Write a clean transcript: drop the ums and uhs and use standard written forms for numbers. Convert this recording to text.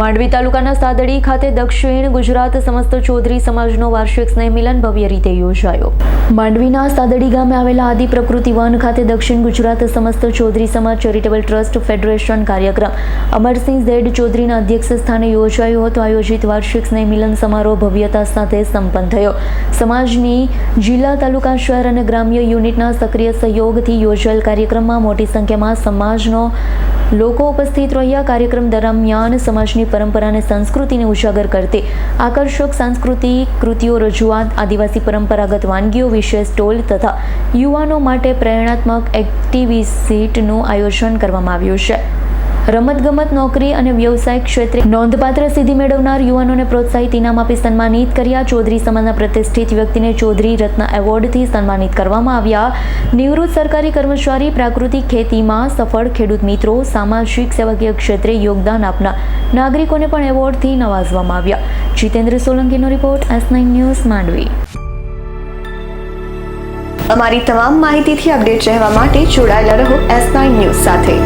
માંડવી તાલુકાના સાદડી ખાતે દક્ષિણ ગુજરાત સમસ્ત ચૌધરી સમાજનો વાર્ષિક સ્નેહ મિલન ભવ્ય રીતે યોજાયો. માંડવીના સાદડી ગામે આવેલા આદિ પ્રકૃતિ વન ખાતે દક્ષિણ ગુજરાત સમસ્ત ચૌધરી સમાજ ચેરિટેબલ ટ્રસ્ટ ફેડરેશન કાર્યક્રમ અમરસિંહ ઝેડ ચૌધરીના અધ્યક્ષ સ્થાને યોજાયો હતો. આયોજિત વાર્ષિક સ્નેહ મિલન સમારોહ ભવ્યતા સાથે સંપન્ન થયો. સમાજની જિલ્લા, તાલુકા, શહેર અને ગ્રામ્ય યુનિટના સક્રિય સહયોગથી યોજાયેલ કાર્યક્રમમાં મોટી સંખ્યામાં સમાજનો લોકો ઉપસ્થિત રહ્યા. કાર્યક્રમ દરમિયાન સમાજની પરંપરા અને સંસ્કૃતિને ઉજાગર કરતી આકર્ષક સાંસ્કૃતિક કૃતિઓ, રજૂઆત, આદિવાસી પરંપરાગત વાનગીઓ વિશે સ્ટોલ તથા યુવાનો માટે પ્રેરણાત્મક એક્ટિવિટીનું આયોજન કરવામાં આવ્યું છે. રમતગમત, નોકરી અને વ્યવસાય ક્ષેત્રે નોંધપાત્ર સિદ્ધિ મેળવનાર યુવાનોને પ્રોત્સાહિત ઇનામ આપી સન્માનિત કર્યા. ચૌધરી સમાજના પ્રતિષ્ઠિત વ્યક્તિને ચૌધરી રત્ન એવોર્ડથી સન્માનિત કરવામાં આવ્યા. નિવૃત્ત સરકારી કર્મચારી, પ્રાકૃતિક ખેતીમાં સફળ ખેડૂત મિત્રો, સામાજિક સેવાકીય ક્ષેત્રે યોગદાન આપનાર નાગરિકોને પણ એવોર્ડથી નવાજવામાં આવ્યા. જીતેન્દ્ર સોલંકીનો રિપોર્ટ, S9 ન્યૂઝ, માંડવી. અમારી તમામ માહિતીથી અપડેટ રહેવા માટે જોડાયેલા રહો S9 ન્યૂઝ સાથે.